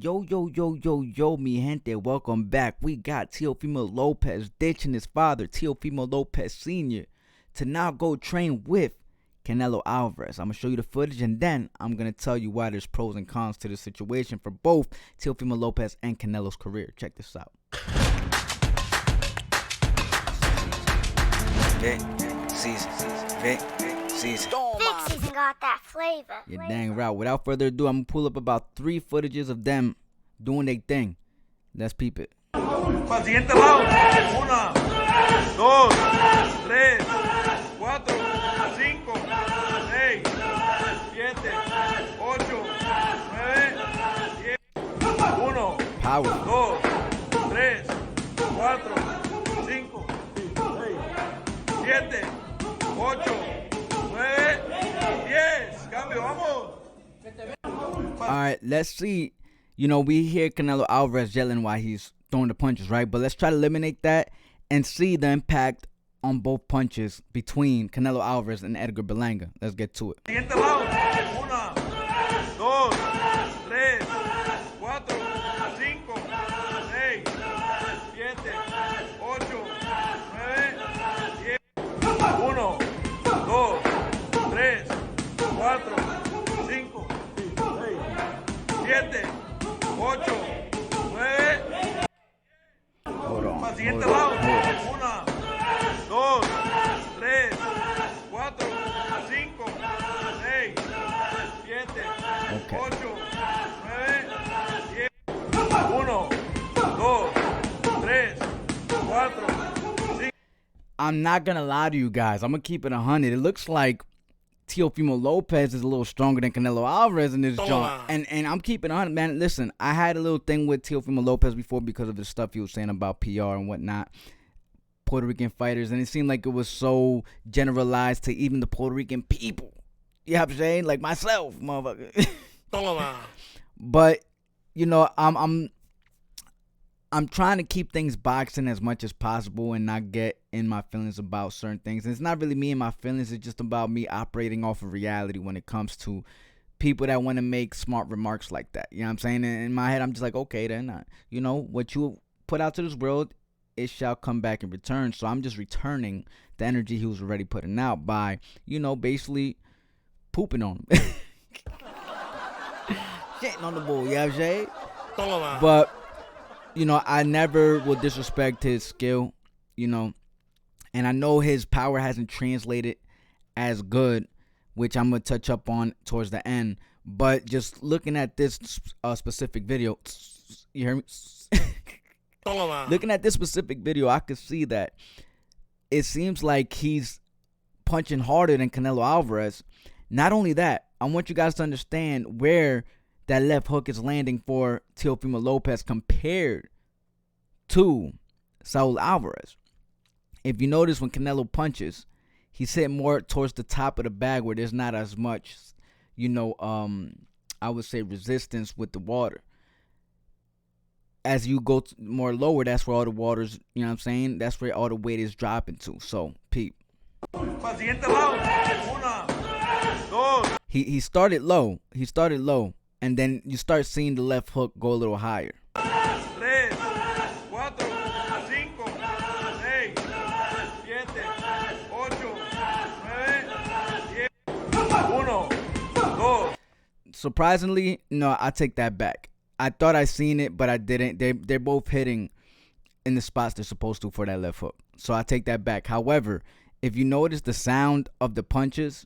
Yo, yo, yo, yo, yo, mi gente, welcome back. We got Teofimo Lopez ditching his father, Teofimo Lopez Sr., to now go train with Canelo Alvarez. I'm going to show you the footage, and then I'm going to tell you why there's pros and cons to the situation for both Teofimo Lopez and Canelo's career. Check this out. VIC SZN VIC SZN got that flavor. You're dang right. Without further ado, I'm going to pull up about 3 footages of them doing their thing. Let's peep it. Para el siguiente round. 1, 2, 3, 4, 5, 6, 7, 8, 9, 10. 1, Power. 2, 3, 4, 5, 6, 7, 8, 9, 10. Cambio, vamos. All right, let's see. You know, we hear Canelo Alvarez yelling while he's throwing the punches, right? But let's try to eliminate that and see the impact on both punches between Canelo Alvarez and Edgar Berlanga. Let's get to it. Siguiente round. 1, 2, 3, 4, 5, 6, 7, 8, 9, 10. 1, 2, 3, 4, 5, 6, 7, 8, 9. Hold on. Para el siguiente Hold round. on. 1, 2, 3, 4, 5, 6, 7, Okay. 8, 9, 10. 1, 2, 3, 4, 5. I'm not going to lie to you guys. I'm going to keep it 100. It looks like Teofimo Lopez is a little stronger than Canelo Alvarez in this joint. And I'm keeping on, man. Listen, I had a little thing with Teofimo Lopez before because of the stuff he was saying about PR and whatnot. Puerto Rican fighters. And it seemed like it was so generalized to even the Puerto Rican people. You know what I'm saying? Like myself, motherfucker. But, you know, I'm trying to keep things boxing as much as possible and not get in my feelings about certain things. And it's not really me and my feelings. It's just about me operating off of reality when it comes to people that want to make smart remarks like that. You know what I'm saying? And in my head, I'm just like, okay, then, you know, what you put out to this world, it shall come back in return. So I'm just returning the energy he was already putting out by, you know, basically pooping on him. Shitting on the bull, you know what I'm saying? But, you know, I never will disrespect his skill, you know, and I know his power hasn't translated as good, which I'm going to touch up on towards the end. But just looking at this specific video, you hear me? Looking at this specific video, I could see that it seems like he's punching harder than Canelo Alvarez. Not only that, I want you guys to understand where that left hook is landing for Teofimo Lopez compared to Saul Alvarez. If you notice, when Canelo punches, he's hitting more towards the top of the bag where there's not as much, you know, I would say resistance with the water. As you go more lower, that's where all the water's, you know what I'm saying? That's where all the weight is dropping to. So, peep. He started low. He started low. And then you start seeing the left hook go a little higher. Surprisingly, no, I take that back. I thought I seen it, but I didn't. They're both hitting in the spots they're supposed to for that left hook. So I take that back. However, if you notice the sound of the punches,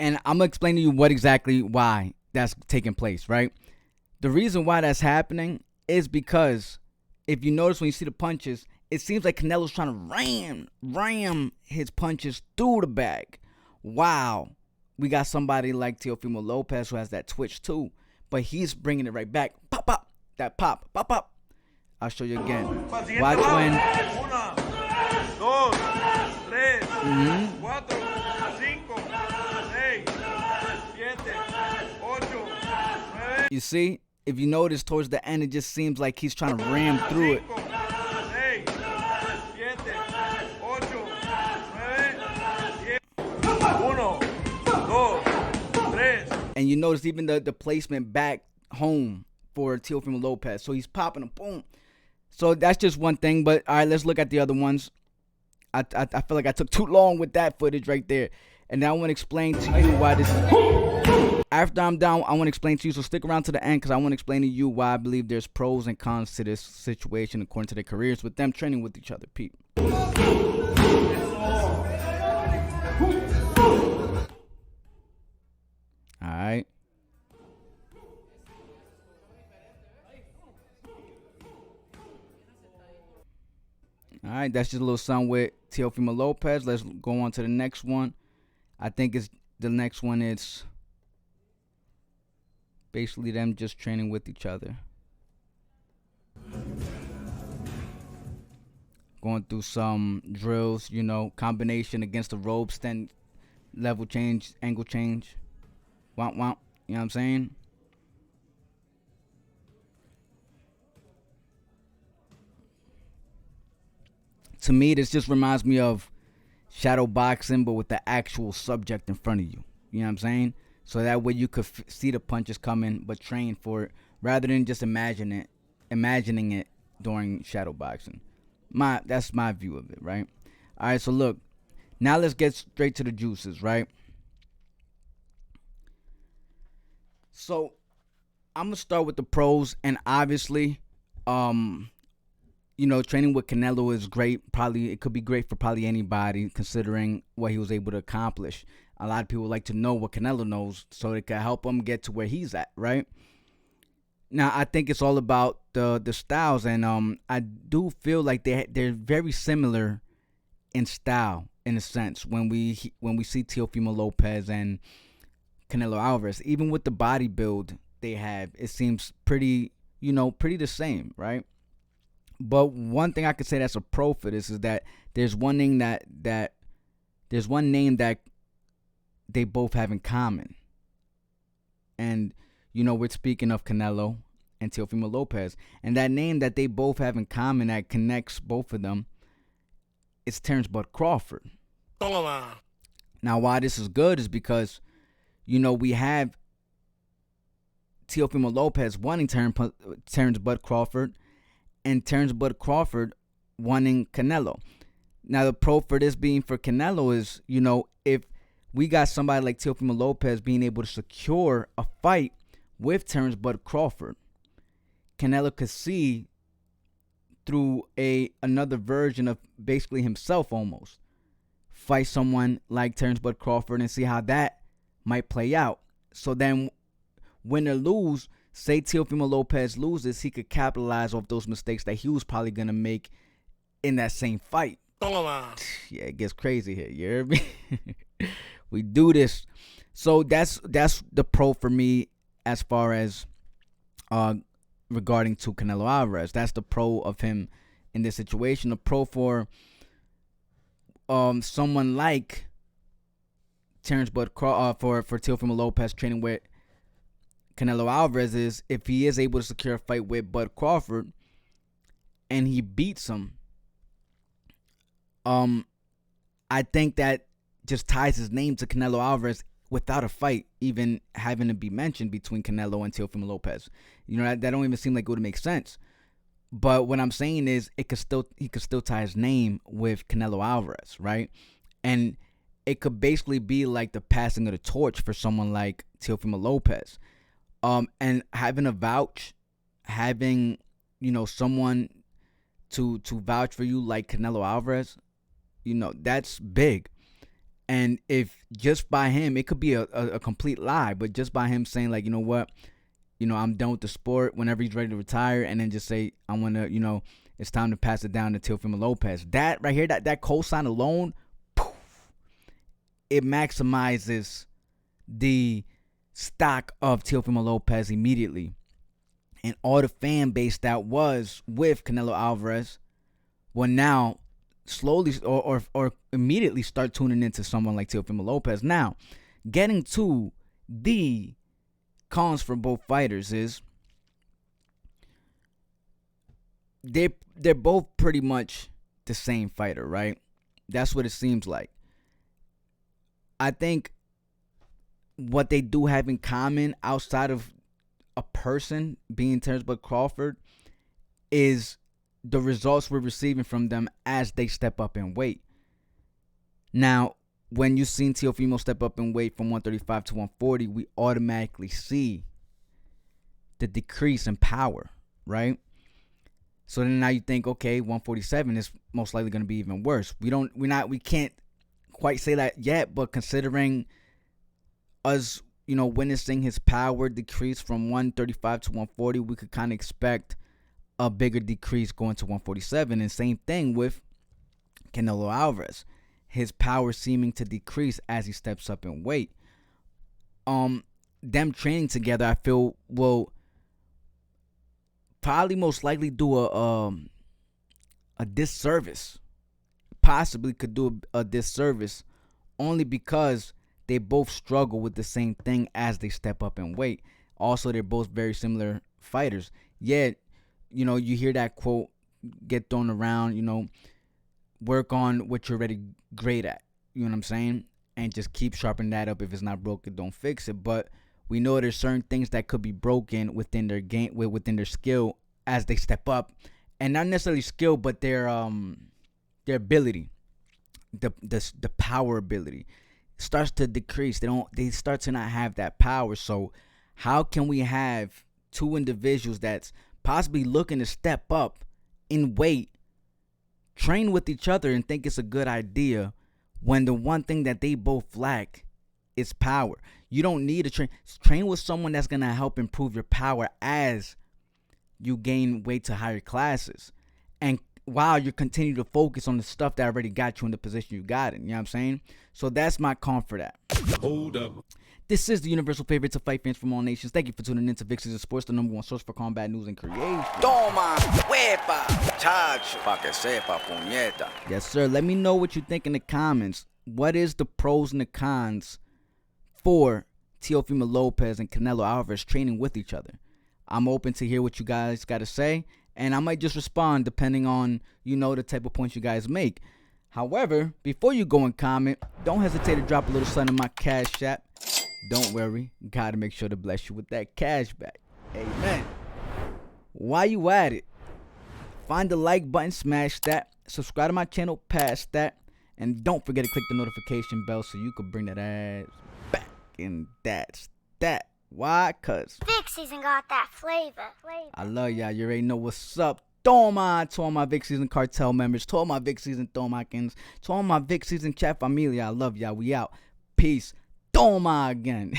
and I'm going to explain to you why that's taking place, right? The reason why that's happening is because if you notice when you see the punches, it seems like Canelo's trying to ram his punches through the bag. Wow. We got somebody like Teofimo Lopez who has that twitch too, but he's bringing it right back. Pop, pop. That pop, pop, pop. I'll show you again. Watch when... You see, if you notice towards the end, it just seems like he's trying to ram through it. And you notice even the placement back home for Teofimo Lopez. So he's popping them, boom. So that's just one thing. But all right, let's look at the other ones. I feel like I took too long with that footage right there. And now I want to explain to you why this is. After I'm done, I want to explain to you. So stick around to the end because I want to explain to you why I believe there's pros and cons to this situation according to their careers with them training with each other, people. Alright. Alright, that's just a little something with Teofimo Lopez. Let's go on to the next one. I think the next one is basically them just training with each other. Going through some drills, you know, combination against the ropes, then level change, angle change. Womp womp. You know what I'm saying? To me, this just reminds me of shadow boxing, but with the actual subject in front of you. You know what I'm saying? So that way you could see the punches coming, but train for it rather than just imagining it during shadow boxing. That's my view of it, right? All right, so look, now let's get straight to the juices, right? So I'm gonna start with the pros, and obviously, you know, training with Canelo is great. Probably it could be great for probably anybody, considering what he was able to accomplish. A lot of people like to know what Canelo knows, so it can help him get to where he's at, right? Now, I think it's all about the styles, and I do feel like they're very similar in style, in a sense, when we see Teofimo Lopez and Canelo Alvarez. Even with the body build they have, it seems pretty the same, right? But one thing I could say that's a pro for this is that there's one name that they both have in common. And, you know, we're speaking of Canelo and Teofimo Lopez. And that name that they both have in common that connects both of them is Terrence Bud Crawford. Now, why this is good is because, you know, we have Teofimo Lopez wanting Terrence Bud Crawford and Terrence Bud Crawford wanting Canelo. Now, the pro for this being for Canelo is, you know, if we got somebody like Teofimo Lopez being able to secure a fight with Terrence Bud Crawford, Canelo could see through another version of basically himself almost. Fight someone like Terrence Bud Crawford and see how that might play out. So then, win or lose, say Teofimo Lopez loses, he could capitalize off those mistakes that he was probably going to make in that same fight. Yeah, it gets crazy here. You hear me? We do this. So that's the pro for me as far as regarding to Canelo Alvarez. That's the pro of him in this situation. The pro for someone like Terrence Bud for Teofimo Lopez training with Canelo Alvarez is if he is able to secure a fight with Bud Crawford and he beats him, I think that just ties his name to Canelo Alvarez without a fight even having to be mentioned between Canelo and Teofimo Lopez. You know, that don't even seem like it would make sense. But what I'm saying is he could still tie his name with Canelo Alvarez, right? And it could basically be like the passing of the torch for someone like Teofimo Lopez. And having a vouch, having, you know, someone to vouch for you like Canelo Alvarez, you know, that's big. And if just by him, it could be a complete lie, but just by him saying like, you know what, you know, I'm done with the sport whenever he's ready to retire, and then just say, I want to, you know, it's time to pass it down to Teofimo Lopez. That right here, that cosign alone, poof, it maximizes the stock of Teofimo Lopez immediately. And all the fan base that was with Canelo Alvarez will now slowly or immediately start tuning into someone like Teofimo Lopez. Now, getting to the cons for both fighters is they're both pretty much the same fighter, right? That's what it seems like. I think what they do have in common outside of a person being Terrence Bud Crawford is the results we're receiving from them as they step up in weight. Now, when you've seen Teofimo step up in weight from 135 to 140, we automatically see the decrease in power, right? So then now you think, okay, 147 is most likely going to be even worse. We can't quite say that yet, but considering us, witnessing his power decrease from 135 to 140, we could kind of expect a bigger decrease going to 147. And same thing with Canelo Alvarez. His power seeming to decrease as he steps up in weight. Them training together, I feel, will probably most likely do a disservice. Possibly could do a disservice only because they both struggle with the same thing as they step up in weight. Also, they're both very similar fighters. Yet, you hear that quote get thrown around, work on what you're already great at. You know what I'm saying? And just keep sharpening that up. If it's not broken, don't fix it. But we know there's certain things that could be broken within their game, within their skill as they step up. And not necessarily skill, but their ability, the power ability starts to decrease. They start to not have that power. So how can we have two individuals that's possibly looking to step up in weight, train with each other and think it's a good idea when the one thing that they both lack is power? You don't need to train with someone that's going to help improve your power as you gain weight to higher classes, and while you continue to focus on the stuff that already got you in the position you got in. You know what I'm saying? So that's my comfort at. Hold up. This is the universal favorite to fight fans from all nations. Thank you for tuning in to VIC SZN Sports, the #1 source for combat news and creation. Toma, huepa, chacho, pa que sepa, puñeta. Yes, sir. Let me know what you think in the comments. What is the pros and the cons for Teofimo Lopez and Canelo Alvarez training with each other? I'm open to hear what you guys got to say, and I might just respond depending on, the type of points you guys make. However, before you go and comment, don't hesitate to drop a little something in my Cash App. Don't worry, gotta make sure to bless you with that cash back. Amen. While you at it, find the like button, smash that, subscribe to my channel, pass that, and don't forget to click the notification bell so you can bring that ass back. And that's that. Why? Cause VIC SZN got that flavor. I love y'all. You already know what's up. Toma to all my VIC SZN Cartel members, to all my VIC SZN Tomakins, to all my VIC SZN chat familia. I love y'all. We out. Peace. Toma again.